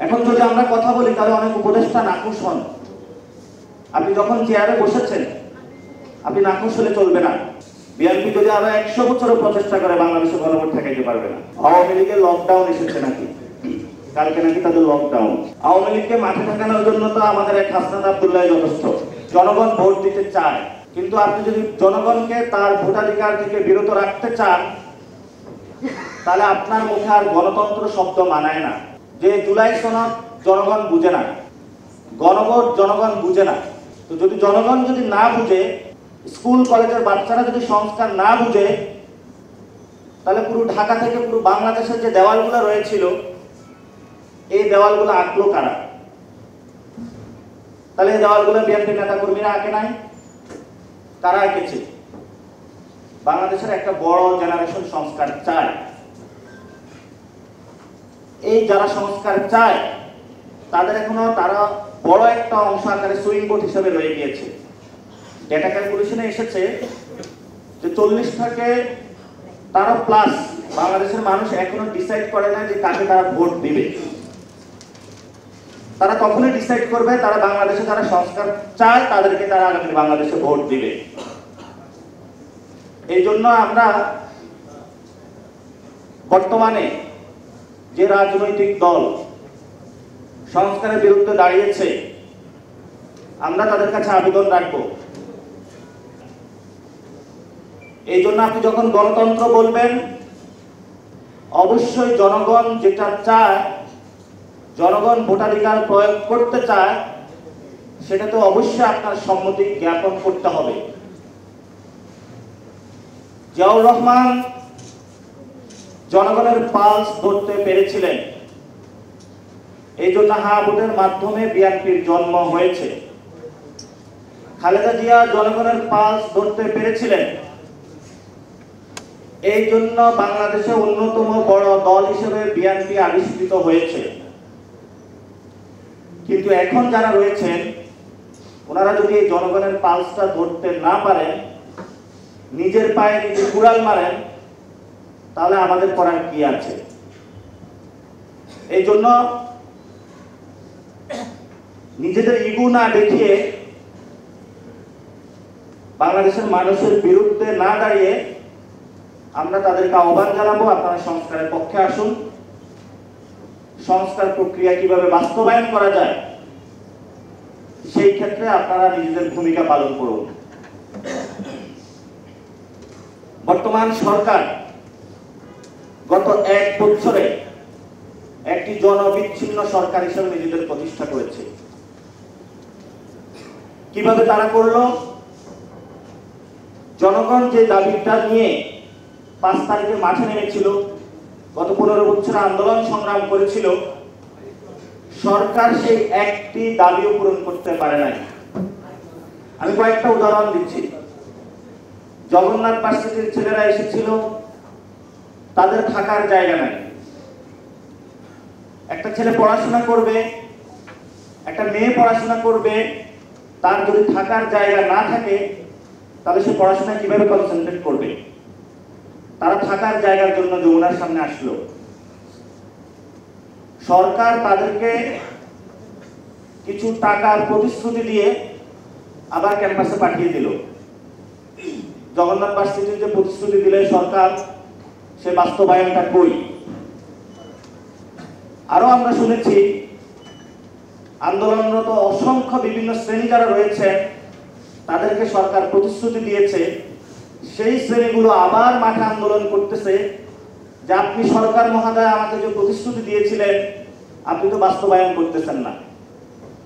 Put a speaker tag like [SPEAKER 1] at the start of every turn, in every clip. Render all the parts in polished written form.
[SPEAKER 1] এখন যদি আমরা কথা বলি তাহলে অনেক উপদেষ্টা নাখুশ হন। আপনি যখন চেয়ারে বসেছেন আপনি নাখুশ হলে চলবে না। বিএনপি যদি আরো 100 বছরও প্রচেষ্টা করে বাংলাদেশে গণভোট ঠেকাইতে পারবে না। আওয়ামী লীগের লকডাউন এসেছে নাকি, কালকে নাকি তাদের লকডাউন। আওয়ামী লীগকে মাঠে ঠেকানোর জন্য তো আমাদের এক হাসনাত আব্দুল্লাহ যথেষ্ট। জনগণ ভোট দিতে চায়, কিন্তু আপনি যদি জনগণকে তার ভোটাধিকার থেকে বিরত রাখতে চান তাহলে আপনার মুখে আর গণতন্ত্র শব্দ মানায় না। যে জুলাই সনদ জনগণ বুঝে না, গণভোট জনগণ বুঝে না। তো যদি জনগণ যদি না বুঝে, স্কুল কলেজের বাচ্চারা যদি সংস্কার না বুঝে, তাহলে পুরো ঢাকা থেকে পুরো বাংলাদেশের যে দেওয়ালগুলো রয়েছিল এই দেওয়ালগুলো আঁকলো কারা? তাহলে এই দেওয়ালগুলো বিএনপি নেতা কর্মীরা আঁকে নাই, কারা এঁকেছে? বাংলাদেশের একটা বড় জেনারেশন সংস্কার চায়। এই যারা সংস্কার চায় তাদের এখনো তারা বড় একটা অংশ আকারে সুইং বোর্ড হিসেবে রয়ে গিয়েছে। ডেটা ক্যালকুলেশনে এসেছে যে 40 থেকে তারা প্লাস বাংলাদেশের মানুষ এখনো ডিসাইড করে না যে কাকে তারা ভোট দিবে। তারা কখনোই ডিসাইড করবে তারা বাংলাদেশে যারা সংস্কার চায় তাদেরকে তারা আগামী বাংলাদেশে ভোট দিবে। এই জন্য আমরা বর্তমানে যে রাজনৈতিক দল সংস্কারের বিরুদ্ধে দাঁড়িয়েছে আমরা তাদের কাছে আবেদন রাখবো। এই জন্য আপনি যখন গণতন্ত্র বলবেন অবশ্যই জনগণ যেটা চায়, জনগণ ভোটাধিকার প্রয়োগ করতে চায়, সেটা তো অবশ্যই আপনার সম্মতি জ্ঞাপন করতে হবে। জিয়াউর রহমান জনগণের পালস ধরতে পেরেছিলেন, এই জন্য হ্যাঁ ভোটের মাধ্যমে বিএনপির জন্ম হয়েছে। খালেদা জিয়া জনগণের পালস ধরতে পেরেছিলেন, এই জন্য বাংলাদেশে অন্যতম বড় দল হিসেবে বিএনপি আবিষ্কৃত হয়েছে। কিন্তু এখন যারা রয়েছেন ওনারা যদি এই জনগণের পালসটা ধরতে না পারেন, নিজের পায়ে নিজে কুড়াল মারেন, তাহলে আমাদের করার কি আছে? এই জন্য নিজেদের ইগো না দেখিয়ে বাংলাদেশের মানুষের বিরুদ্ধে না দাঁড়িয়ে আমরা তাদেরকে আহ্বান জানাবো, আপনারা সংস্কারের পক্ষে আসুন। সংস্কার প্রক্রিয়া কিভাবে বাস্তবায়ন করা যায় সেই ক্ষেত্রে আপনারা নিজেদের ভূমিকা পালন করুন। বর্তমান সরকার গত 1 বছরে একটি জনবিচ্ছিন্ন সরকার হিসেবে নিজেদের প্রতিষ্ঠা করেছে। কিভাবে তারা করলো? জনগণ যে দাবিটা নিয়ে 5 তারিখে মাঠে নেমেছিল, গত 15 বছর আন্দোলন সংগ্রাম করেছিল, সরকার সেই একটি দাবিও পূরণ করতে পারে নাই। আমি কয়েকটা উদাহরণ দিচ্ছি। জগন্নাথ ভার্সিটির ছেলেরা এসেছিল, তাদের থাকার জায়গা নাই। একটা ছেলে পড়াশোনা করবে, একটা মেয়ে পড়াশোনা করবে, তার যদি থাকার জায়গা না থাকে তাহলে সে পড়াশোনা কিভাবে কনসেন্ট্রেট করবে? তারা থাকার জায়গার জন্য যমুনার সামনে আসলো। সরকার তাদেরকে কিছু টাকার প্রতিশ্রুতি দিয়ে আবার ক্যাম্পাসে পাঠিয়ে দিল। জগন্নাথ ভার্সিটির যে প্রতিশ্রুতি দিলে সরকার, সে বাস্তবায়নটা কই? আরো আমরা শুনেছি আন্দোলনরত অসংখ্য বিভিন্ন শ্রেণী যারা রয়েছে তাদেরকে সরকার প্রতিশ্রুতি দিয়েছে, সেই শ্রেণীগুলো আবার মাঠে আন্দোলন করতেছে যে আপনি সরকার মহোদয় আমাকে যে প্রতিশ্রুতি দিয়েছিলেন আপনি তো বাস্তবায়ন করতেছেন না।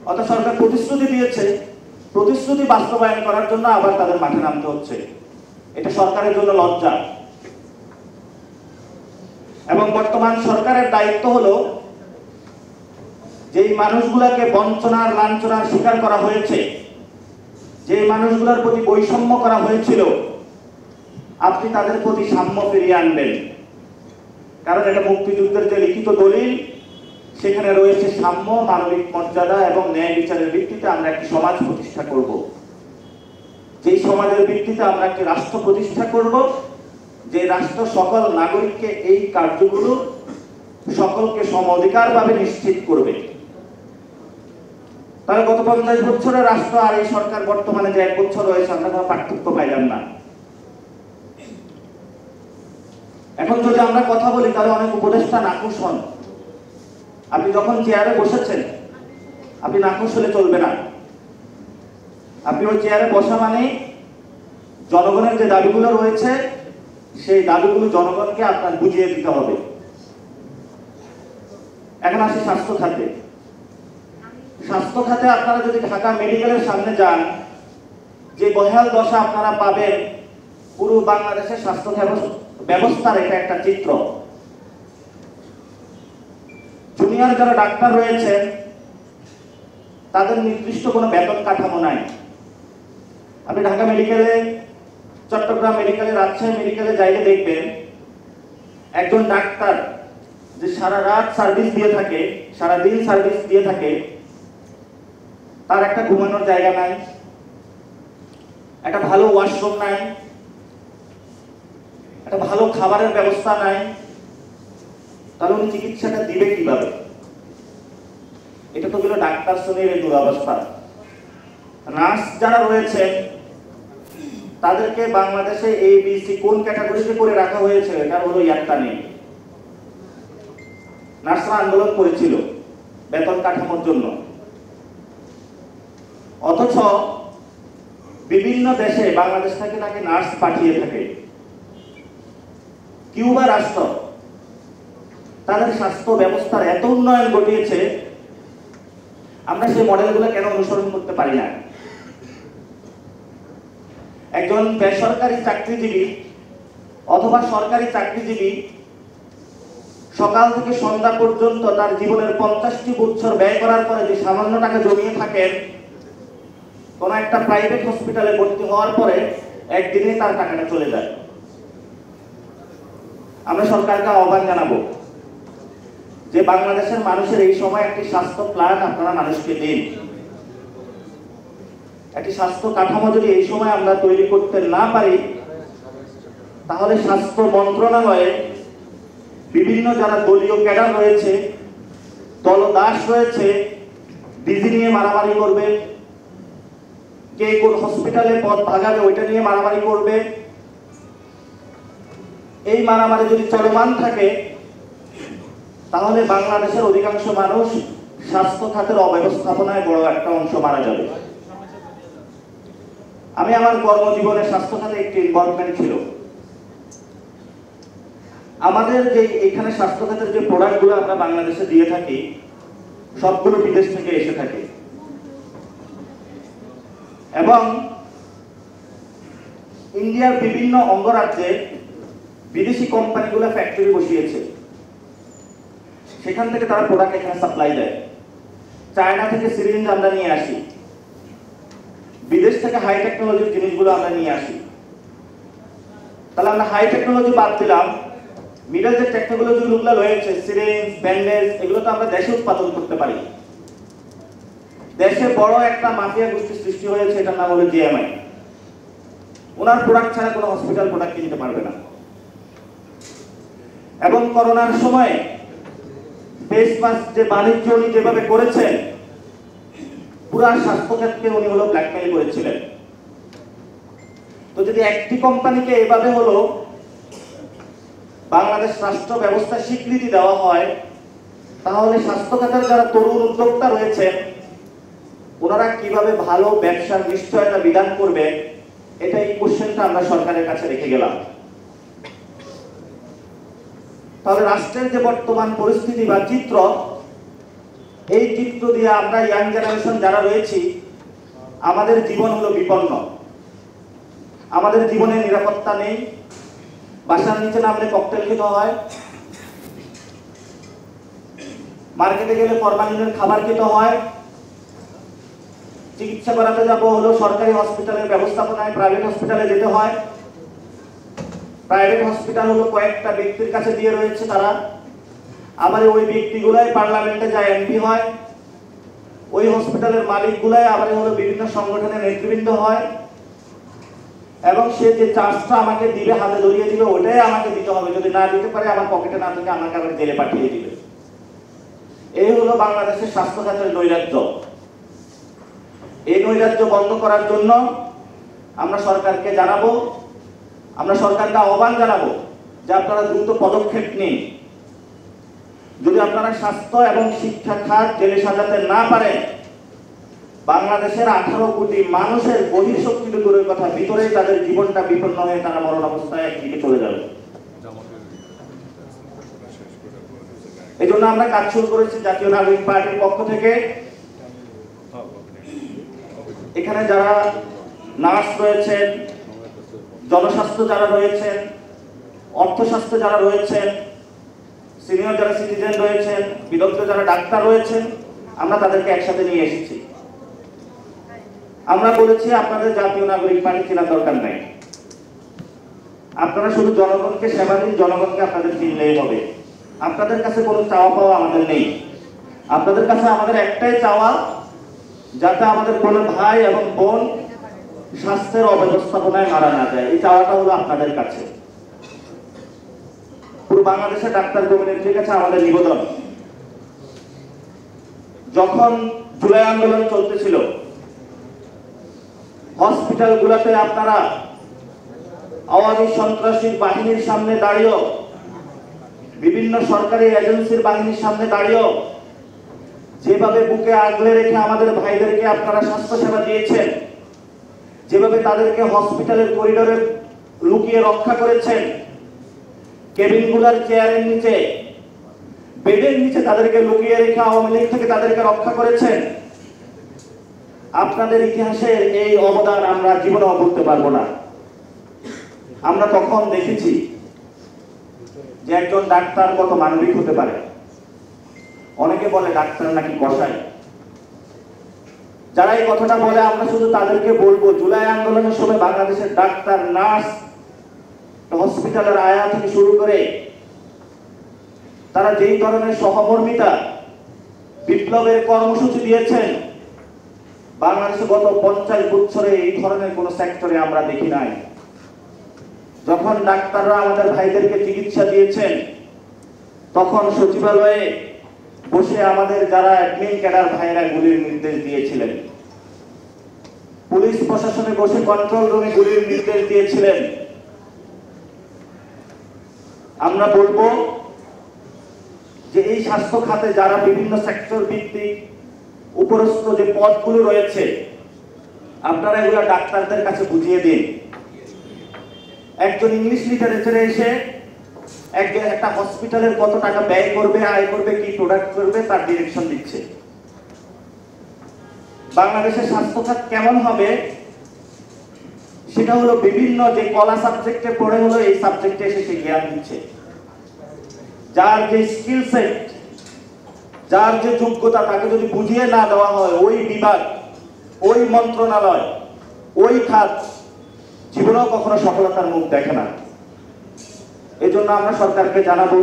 [SPEAKER 1] অর্থাৎ সরকার প্রতিশ্রুতি দিয়েছে, প্রতিশ্রুতি বাস্তবায়ন করার জন্য আবার তাদের মাঠে নামতে হচ্ছে। এটা সরকারের জন্য লজ্জা। এবং বর্তমান সরকারের দায়িত্ব হলো যেই মানুষগুলোকে বঞ্চনার লাঞ্ছনার শিকার করা হয়েছে, যে মানুষগুলোর প্রতি বৈষম্য করা হয়েছিল, আপনি তাদের প্রতি সাম্য ফিরিয়ে আনবেন। কারণ এটা মুক্তিযুদ্ধের যে লিখিত দলিল, সেখানে রয়েছে সাম্য, মানবিক মর্যাদা এবং ন্যায় বিচারের ভিত্তিতে আমরা একটি সমাজ প্রতিষ্ঠা করব। যেই সমাজের ভিত্তিতে আমরা একটি রাষ্ট্র প্রতিষ্ঠা করব, যে রাষ্ট্র সকল নাগরিককে এই কার্যগুলো সকলকে সম অধিকার ভাবে নিশ্চিত করবে। তাহলে গত 50 বছরের রাষ্ট্র আর এই সরকার বর্তমানে যে 1 বছর রয়েছে আমরা কোনো পার্থক্য পাইলাম না। এখন যদি আমরা কথা বলি তাহলে অনেক উপদেষ্টা নাখুশ হন। আপনি যখন চেয়ারে বসেছেন আপনি নাখুশ হলে চলবে না। আপনি ওই চেয়ারে বসা মানে জনগণের যে দাবিগুলো রয়েছে সেই দাবিগুলো জনগণকে আপনার বুঝিয়ে দিতে হবে। এখন আসি স্বাস্থ্য খাতে। স্বাস্থ্য খাতে আপনারা যদি ঢাকা মেডিকেলের সামনে যান, যে বহাল দশা আপনারা পাবেন, পুরো বাংলাদেশের স্বাস্থ্য ব্যবস্থার এটা একটা চিত্র। জুনিয়র যারা ডাক্তার রয়েছেন তাদের নির্দিষ্ট কোনো বেতন কাঠামো নাই। আপনি ঢাকা মেডিকেলে, চট্টগ্রাম মেডিকেলে, রাজশাহী মেডিকেলে যাইলে দেখবেন একজন ডাক্তার যে সারা রাত সার্ভিস দিয়ে থাকে, সারা দিন সার্ভিস দিয়ে থাকে, তার একটা ঘুমানোর জায়গা নাই, একটা ভালো ওয়াশরুম নাই, একটা ভালো খাবারের ব্যবস্থা নাই। তাহলে উনি চিকিৎসাটা দিবে কিভাবে? এটা তো হলো ডাক্তার শ্রেণীর এই দুরবস্থা। নার্স যারা রয়েছে তাদেরকে বাংলাদেশে ABC কোন ক্যাটাগরিতে করে রাখা হয়েছে এটা হলো ইয়াত্তা নেই। নার্সরা আন্দোলন করেছিল বেতন কাঠামোর জন্য, অথচ বিভিন্ন দেশে বাংলাদেশ থেকে নাকি নার্স পাঠিয়ে থাকে। কিউবা রাষ্ট্র তাদের স্বাস্থ্য ব্যবস্থার এত উন্নয়ন ঘটিয়েছে, আমরা সেই মডেলগুলো কেন অনুসরণ করতে পারি না? একজন বেসরকারি চাকরিজীবী অথবা সরকারি চাকরিজীবী সকাল থেকে সন্ধ্যা পর্যন্ত তার জীবনের 50টি বছর ব্যয় করার পরে যে সামান্য টাকা জমিয়ে থাকেন, কোন একটা প্রাইভেট হসপিটালে ভর্তি হওয়ার পরে একদিনে তার টাকাটা চলে যায়। আমরা সরকারকে আহ্বান জানাবো যে বাংলাদেশের মানুষের এই সময় একটি স্বাস্থ্য প্ল্যান আপনারা মানুষকে দিন। একটি স্বাস্থ্য কাঠামো যদি এই সময় আমরা তৈরি করতে না পারি, তাহলে স্বাস্থ্য মন্ত্রণালয়ে বিভিন্ন যারা দলীয় ক্যাডার রয়েছে, দলদাস রয়েছে, ডিজি নিয়ে মারামারি করবে, কে কোন হসপিটালে পদ ভাগাবে ওইটা নিয়ে মারামারি করবে। এই মারামারি যদি চলমান থাকে তাহলে বাংলাদেশের অধিকাংশ মানুষ স্বাস্থ্য খাতের অব্যবস্থাপনায় বড় একটা অংশ মারা যাবে। আমি আমার কর্মজীবনে স্বাস্থ্য খাতে একটি ইনভলভমেন্ট ছিল। আমাদের যে এখানে স্বাস্থ্য খাতের যে প্রোডাক্টগুলো আমরা বাংলাদেশে দিয়ে থাকি সবগুলো বিদেশ থেকে এসে থাকে, এবং ইন্ডিয়ার বিভিন্ন অঙ্গরাজ্যে বিদেশি কোম্পানিগুলো ফ্যাক্টরি বসিয়েছে, সেখান থেকে তারা প্রোডাক্ট এখানে সাপ্লাই দেয়। চায়না থেকে সিরিঞ্জ আমরা নিয়ে আসি, বিদেশ থেকে হাই টেকনোলজির জিনিসগুলো আমরা নিয়ে আসি। তাহলে আমরা হাই টেকনোলজি বাদ দিলাম, মিডল যে টেকনোলজিগুলো রয়েছে, সিরিঞ্জ, ব্যান্ডেজ, এগুলো তো আমরা দেশে উৎপাদন করতে পারি। দেশে বড় একটা মাফিয়া গোষ্ঠী সৃষ্টি হয়েছে, এটার নাম হলো জিএমআই। ওনার প্রোডাক্ট ছাড়া কোনো হসপিটাল প্রোডাক্ট কিনতে পারবে না। এবং করোনার সময় ফেস মাস্ক যে বাণিজ্য উনি যেভাবে করেছেন, পুরা স্বাস্থ্য ক্ষেত্রে উনি হলো ব্ল্যাকমেইল করেছিলেন। তো যদি একটি কোম্পানিকে এভাবে হলো বাংলাদেশ রাষ্ট্র ব্যবস্থা স্বীকৃতি দেওয়া হয়, তাহলে স্বাস্থ্য খাতের যারা তরুণ উদ্যোক্তা রয়েছেন ওনারা কিভাবে ভালো ব্যবসার নিশ্চয়তা বিধান করবে, এটা এই কোশ্চেনটা আমরা সরকারের কাছে রেখে গেলাম। তাহলে রাষ্ট্রের যে বর্তমান পরিস্থিতি বা চিত্র, এই চিত্র দিয়ে আমরা ইয়াং জেনারেশন যারা রয়েছি আমাদের জীবন হলো বিপন্ন। আমাদের জীবনে নিরাপত্তা নেই। বাসার নিচে নামলে ককটেল খেতে হয়, মার্কেটে গেলে ফরমালিনের খাবার খেতে হয়, চিকিৎসা করাতে যাবো হলো সরকারি হসপিটালের ব্যবস্থাপনায় প্রাইভেট হসপিটালে যেতে হয়। প্রাইভেট হসপিটাল হলো কয়েকটা ব্যক্তির কাছে দিয়ে রয়েছে, তারা আবার ওই ব্যক্তিগুলাই পার্লামেন্টে যায় এমপি হয়, ওই হসপিটালের মালিকগুলাই আবার হলো বিভিন্ন সংগঠনের নেতৃবৃন্দ হয়, এবং সে যে চার্জটা আমাকে দিবে, হাতে ধরিয়ে দিবে, ওটাই আমাকে দিতে হবে। যদি না দিতে পারে আমার পকেটে না থেকে আমাকে আবার জেলে পাঠিয়ে দিবে। এই হলো বাংলাদেশের স্বাস্থ্য খাতের নৈরাজ্য। এই নৈরাজ্য বন্ধ করার জন্য আমরা সরকারকে জানাবো, আমরা সরকারকে আহ্বান জানাবো যে আপনারা দ্রুত পদক্ষেপ নিন। যদি আপনারা স্বাস্থ্য এবং শিক্ষা খাত জেলে সাজাতে না পারেন, বাংলাদেশের 18 কোটি মানুষের বহিঃশক্তি দূরের কথা, ভিতরে তাদের জীবনটা বিপন্ন হয়ে তারা মরণ অবস্থায় একদিকে চলে যাবে। এই জন্য আমরা কাজ শুরু করেছি জাতীয় নাগরিক পার্টির পক্ষ থেকে। এখানে যারা নার্স রয়েছেন, জনস্বাস্থ্য যারা রয়েছেন, অর্থস্বাস্থ্য যারা রয়েছেন, সিনিয়র যারা সিটিজেন রয়েছেন, বিদগ্ধ যারা ডাক্তার রয়েছেন, আমরা তাদেরকে একসাথে নিয়ে এসেছি। আমরা বলেছি আপনাদের জাতীয় নাগরিক পার্টি চেনার দরকার নাই, আপনারা শুধু জনগণকে সেবা দিন, জনগণকে আপনাদের চিনলেই হবে। আপনাদের কাছে কোনো চাওয়া পাওয়া আমাদের নেই। আপনাদের কাছে আমাদের একটাই চাওয়া, যাতে আমাদের কোনো ভাই এবং বোন স্বাস্থ্যের অব্যবস্থাপনায় মারা না যায়। এই চাওয়াটা হলো আপনাদের কাছে। পুরো বাংলাদেশের ডাক্তার কমিউনিটির কাছে আমাদের নিবেদন, যখন জুলাই আন্দোলন চলতেছিল, হসপিটালগুলোতে আপনারা আওয়ামী সন্ত্রাসী বাহিনীর সামনে দাঁড়িয়েও, বিভিন্ন সরকারি এজেন্সির বাহিনীর সামনে দাঁড়িয়েও যেভাবে বুকে আগলে রেখে আমাদের ভাইদেরকে আপনারা স্বাস্থ্য সেবা দিয়েছেন, যেভাবে তাদেরকে হসপিটালের করিডোরে লুকিয়ে রক্ষা করেছেন, কেবিনগুলোর চেয়ারের নিচে, বেডের নিচে তাদেরকে লুকিয়ে রেখে আওয়ামী লীগ থেকে তাদেরকে রক্ষা করেছেন, আপনাদের ইতিহাসের এই অবদান আমরা জীবনেও ভুলতে পারবো না। আমরা তখন দেখেছি যে একজন ডাক্তার কত মানবিক হতে পারে। অনেকে বলে ডাক্তার নাকি কসাই। যারা এই কথাটা বলে আমরা শুধু তাদেরকে বলবো, জুলাই আন্দোলনের সময় বাংলাদেশের ডাক্তার, নার্স, হসপিটালের আয়া থেকে শুরু করে তারা যেই ধরনের সহমর্মিতা, বিপ্লবের কর্মসূচি দিয়েছেন, বাংলাদেশে গত 50 বছরে এই ধরনের কোন সেক্টরে আমরা দেখি নাই। যখন ডাক্তাররা আমাদের ভাইদেরকে চিকিৎসা দিয়েছেন, তখন সচিবালয়ে বসে আমাদের যারা অ্যাডমিন ক্যাডার ভাইরা গুলির নির্দেশ দিয়েছিলেন, পুলিশ প্রশাসনে বসে কন্ট্রোল রুমে গুলির নির্দেশ দিয়েছিলেন। আমরা বলবো যে এই স্বাস্থ্য খাতে যারা বিভিন্ন সেক্টর ভিত্তিক উপরস্থ যে পদগুলো রয়েছে, আপনারা এগুলো ডাক্তারদের কাছে বুঝিয়ে দিন। একজন ইংলিশ লিটারেচারে এসে একটা হসপিটালের কত টাকা ব্যয় করবে, আয় করবে, কি প্রোডাক্ট করবে, তার ডিরেকশন দিচ্ছে। বাংলাদেশের স্বাস্থ্য খাত কেমন হবে সেটা হলো বিভিন্ন যে কলা সাবজেক্টে পড়ে হলো এই সাবজেক্টে এসে সে জ্ঞান দিচ্ছে। যার যে স্কিল সেট, যার যে যোগ্যতা, তাকে যদি বুঝিয়ে না দেওয়া হয়, ওই বিভাগ, ওই মন্ত্রণালয়, ওই খাত জীবনেও কখনো সফলতার মুখ দেখে না। এই জন্য আমরা সরকারকে জানাবো,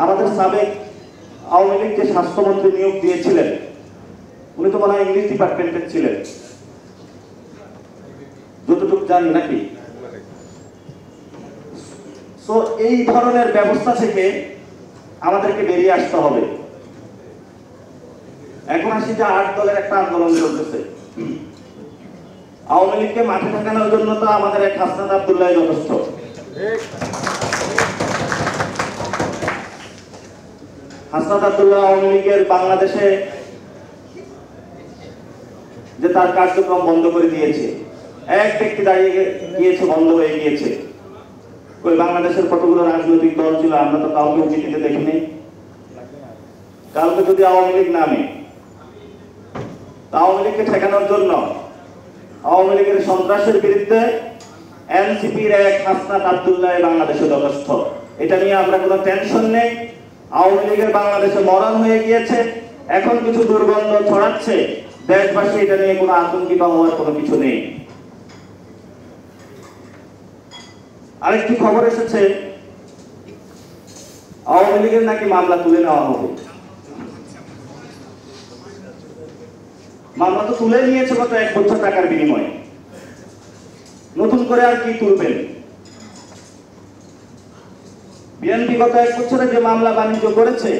[SPEAKER 1] আমাদের সাবেক আওয়ামী লীগ যে স্বাস্থ্যমন্ত্রী নিয়োগ দিয়েছিলেন, উনি তো মনে হয় ইংলিশ ডিপার্টমেন্টের ছিলেন, যতটুকু জানি নাকি। তো এই ধরনের ব্যবস্থা থেকে আমাদেরকে বেরিয়ে আসতে হবে। এখন আসি যে 8 দলের একটা আন্দোলন চলতেছে। আওয়ামী লীগকে মাঠে ঠেকানোর জন্য তো আমাদের এক হাসনাত আব্দুল্লাহ যথেষ্ট। হাসনাত আব্দুল্লাহ আওয়ামী লীগের বাংলাদেশে যে তার কার্যক্রম বন্ধ করে দিয়েছে, এক ব্যক্তি দাঁড়িয়ে গিয়েছে, বন্ধ হয়ে গিয়েছে। ওই বাংলাদেশের কতগুলো রাজনৈতিক দল ছিল, আমরা তো কাউকে উচিতে দেখিনি। কালকে যদি আওয়ামী লীগ নামে, আওয়ামী লীগকে ঠেকানোর জন্য, আওয়ামী লীগের সন্ত্রাসের বিরুদ্ধে এনসিপির এক হাসনাত আব্দুল্লাহ বাংলাদেশে যথেষ্ট। এটা নিয়ে আমরা কোনো টেনশন নেই। আওয়ামী লীগের বাংলাদেশে মরণ হয়ে গিয়েছে, এখন কিছু দুর্গন্ধ ছড়াচ্ছে, দেশবাসী এটা নিয়ে কোনো আতঙ্কিত হওয়ার কোনো কিছু নেই। আরেকটি খবর এসেছে, আওয়ামী লীগের নাকি মামলা তুলে নেওয়া হবে। মামলা তো তুলে নিয়েছে গত 1 বছর টাকার বিনিময়ে, নতুন করে আর কি তুলবেন? বিএনপি গত 1 বছরে যে মামলা বাণিজ্য করেছে,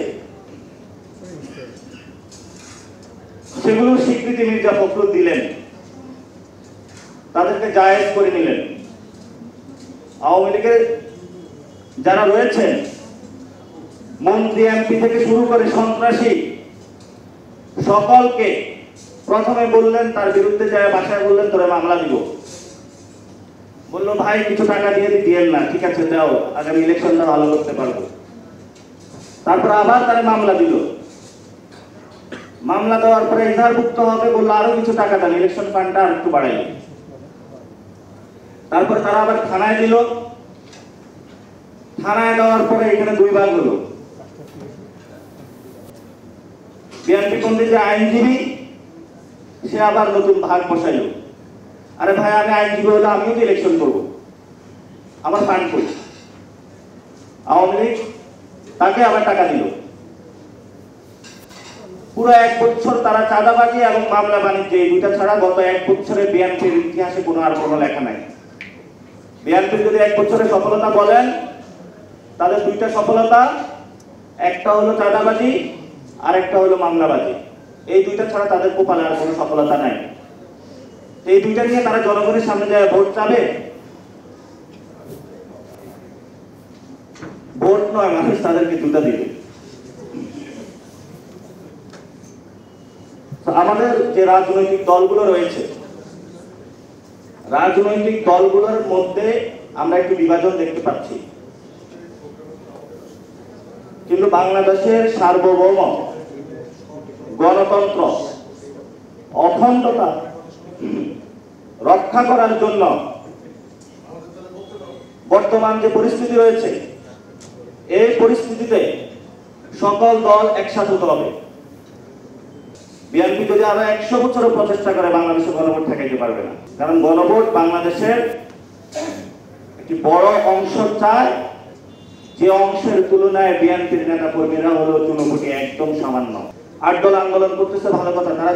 [SPEAKER 1] সেগুলো স্বীকৃতি মির্জা ফখরুল দিলেন, তাদেরকে জায়েজ করে নিলেন। আওয়ামী লীগের যারা রয়েছেন, মন্ত্রী এমপি থেকে শুরু করে সন্ত্রাসী, সকলকে প্রথমে বললেন, তার বিরুদ্ধে যায় বাসায় বললেন তোরে মামলা দিব। বললো ভাই কিছু টাকা দিয়ে দিয়েন না, ঠিক আছে দাও, আগামী ইলেকশনটা ভালো করতে পারবো। তারপর আবার তারা মামলা দিল, মামলা দেওয়ার পরে ইজাহারভুক্ত হবে, বললো আরো কিছু টাকা দেন, ইলেকশন ফান্ডটা আর একটু বাড়াইল। তারপর তারা আবার থানায় দিল, থানায় দেওয়ার পরে এখানে দুই ভাগ হলো। বিএনপি পন্থী যে আইনজীবী, সে আবার নতুন ভাগ বসাইল। আরে ভাই আমি আইনজীবী হলে আমিও তো ইলেকশন করবো, আমার ফান্ড করি। আওয়ামী লীগ তাকে আবার টাকা দিল। পুরো 1 বছর তারা চাঁদাবাজি এবং মামলা বাণিজ্য, এই দুইটা ছাড়া গত 1 বছরে বিএনপির ইতিহাসে কোনো আর কোনো লেখা নাই। বিএনপির যদি 1 বছরে সফলতা বলেন, তাদের দুইটা সফলতা, একটা হলো চাঁদাবাজি আর একটা হলো মামলাবাজি। এই দুইটা ছাড়া তাদের কপালে আর কোনো সফলতা নাই। এই দুইটা নিয়ে তারা জনগণের সামনে যায় ভোট চাবে। ভোট নয়, মানুষ তাদেরকে জুতা দিবে। আমাদের যে রাজনৈতিক দলগুলো রয়েছে, রাজনৈতিক দলগুলোর মধ্যে আমরা একটু বিভাজন দেখতে পাচ্ছি, কিন্তু বাংলাদেশের সার্বভৌম গণতন্ত্র অখণ্ডতা রক্ষা করার জন্য বর্তমান যে পরিস্থিতি রয়েছে, এই পরিস্থিতিতে সকল দল একসাথে হতে হবে। বিএনপি যদি আরো 100 বছরও প্রচেষ্টা করে বাংলাদেশে গণভোট ঠেকাইতে পারবে না। কারণ গণভোট বাংলাদেশের একটি বড় অংশ চায়, যে অংশের তুলনায় বিএনপির নেতা কর্মীরা হলো চুনোপুটি একদম সামান্য। 8 দল আন্দোলন করতেছে ভালো কথা, তারা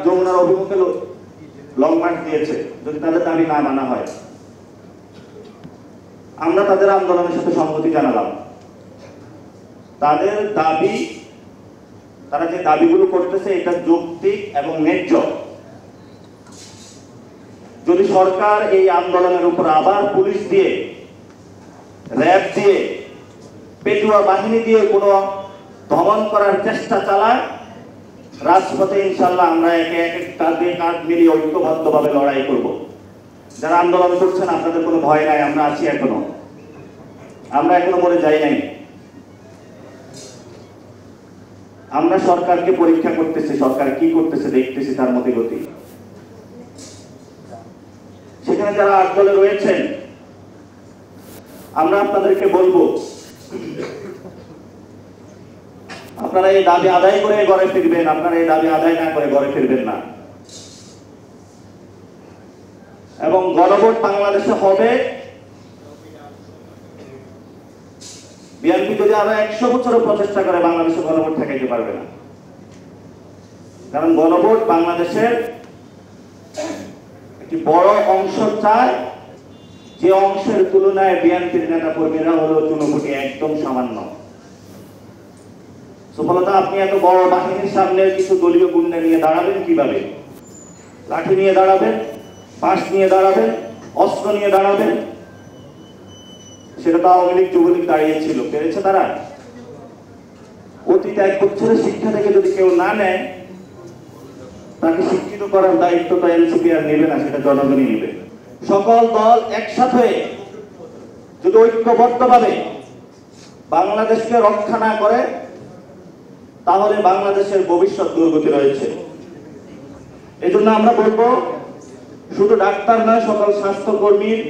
[SPEAKER 1] যমুনার অভিমুখে লং মার্চ দিয়েছে, যদি তাদের দাবি না মানা হয়। আমরা তাদের আন্দোলনের সাথে সম্মতি জানালাম। তাদের দাবি, তারা যে দাবিগুলো করতেছে এটা যৌক্তিক এবং ন্যায্য। যদি সরকার এই আন্দোলনের উপর আবার পুলিশ দিয়ে, র্যাব দিয়ে, পেটুয়া বাহিনী দিয়ে কোনো দমন করার চেষ্টা চালায়, রাজপথে ইনশাল্লাহ আমরা একে একে কাঁধে কাঁধ মিলিয়ে ঐক্যবদ্ধভাবে লড়াই করব। যারা আন্দোলন করছেন আপনাদের কোনো ভয় নাই, আমরা আছি এখনো, আমরা এখনো মরে যাই নাই। আমরা সরকারকে পরীক্ষা করতেছি, সরকার কি করতেছে দেখতেছি, তার মধ্যে গতি। সেখানে যারা 8 দলে রয়েছেন, আমরা আপনাদেরকে বলবো আপনারা এই দাবি আদায় করে ঘরে ফিরবেন, আপনারা এই দাবি আদায় না করে ঘরে ফিরবেন না। এবং গণভোট বাংলাদেশে হবে। বিএনপি যদি আরো 100 বছরও প্রচেষ্টা করে বাংলাদেশে গণভোট ঠেকাইতে পারবে না। কারণ গণভোট বাংলাদেশের একটি বড় অংশ চায়, যে অংশের তুলনায় বিএনপির নেতা কর্মীরা হলো চুনোপুটি একদম সামান্য। সফলতা, আপনি এত বড় বাহিনীর সামনে কিছু দলীয় গুন্ডা নিয়ে দাঁড়াবেন কিভাবে? লাঠি নিয়ে দাঁড়াবেন, বাঁশ নিয়ে দাঁড়াবেন, অস্ত্র নিয়ে দাঁড়াবেন। সেটা তো আওয়ামী লীগ যুবলীগ দাঁড়িয়েছিল, পেরেছে তারা? অতীত 1 বছরের শিক্ষা থেকে যদি কেউ না নেয়, তাকে শিক্ষিত করার দায়িত্ব তো এনসিপি আর নেবে না, সেটা জনগণই নেবে। সকল দল একসাথে যদি ঐক্যবদ্ধভাবে বাংলাদেশকে রক্ষা না করে, তাহলে বাংলাদেশের ভবিষ্যৎ দুর্গতি রয়েছে। এই জন্য আমরা বলবো, শুধু ডাক্তার নয়, সকল স্বাস্থ্যকর্মীর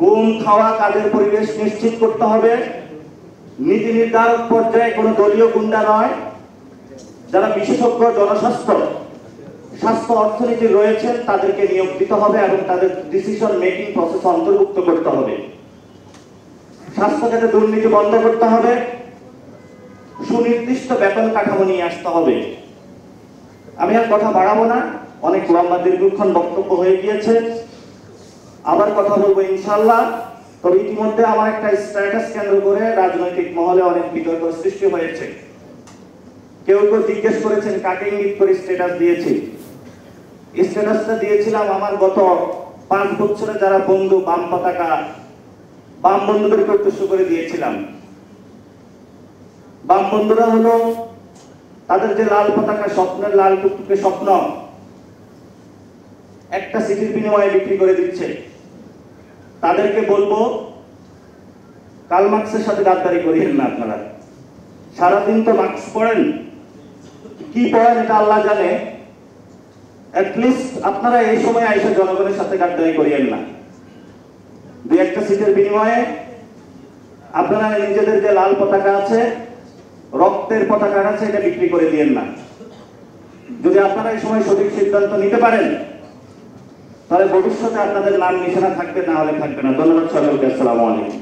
[SPEAKER 1] গুম খাওয়া কাজের পরিবেশ নিশ্চিত করতে হবে। নীতি নির্ধারক পর্যায়ে কোনো দলীয় গুন্ডা নয়, যারা বিশেষজ্ঞ জনস্বাস্থ্য, স্বাস্থ্য অর্থনীতি রয়েছেন তাদেরকে নিয়োগ দিতে হবে এবং তাদের ডিসিশন মেকিং প্রসেস অন্তর্ভুক্ত করতে হবে। স্বাস্থ্য খাতে দুর্নীতি বন্ধ করতে হবে, সুনির্দিষ্ট বেতন কাঠামো নিয়ে আসতে হবে। আমি আর কথা বাড়াবো না, অনেক লম্বা দীর্ঘক্ষণ বক্তব্য হয়ে গিয়েছে। আবার কথা বলবো ইনশাল্লাহ। তবে ইতিমধ্যে আমার একটা স্ট্যাটাস কেন্দ্র করে রাজনৈতিক মহলে অনেক বিতর্ক সৃষ্টি হয়েছে। কেউ কেউ জিজ্ঞেস করেছেন কাকে ইঙ্গিত করে স্ট্যাটাস দিয়েছি। স্ট্যাটাসটা দিয়েছিলাম আমার গত 5 বছরে যারা বন্ধু বাম পতাকা, বাম বন্ধুদেরকে উদ্দেশ্য করে দিয়েছিলাম। বাম বন্ধুরা হলো তাদের যে লাল পতাকা, স্বপ্নের লাল টুকটুকে স্বপ্ন একটা সিটির বিনিময়ে বিক্রি করে দিচ্ছে। তাদেরকে বলবো কার্ল মার্কসের সাথে গাদ্দারি করিয়েন না। আপনারা সারাদিন তো মার্কস পড়েন, কি পড়েন এটা আল্লাহ জানে। অ্যাটলিস্ট আপনারা এই সময় আইসা জনগণের সাথে গাদ্দারি করিয়েন না। 2-1টা সিটের বিনিময়ে আপনারা নিজেদের যে লাল পতাকা আছে, রক্তের পতাকা আছে, এটা বিক্রি করে দিয়েন না। যদি আপনারা এই সময় সঠিক সিদ্ধান্ত নিতে পারেন তাহলে ভবিষ্যতে আপনাদের নাম নিশানা থাকবে, না হলে থাকবে না। ধন্যবাদ সকলকে। আসসালামু আলাইকুম।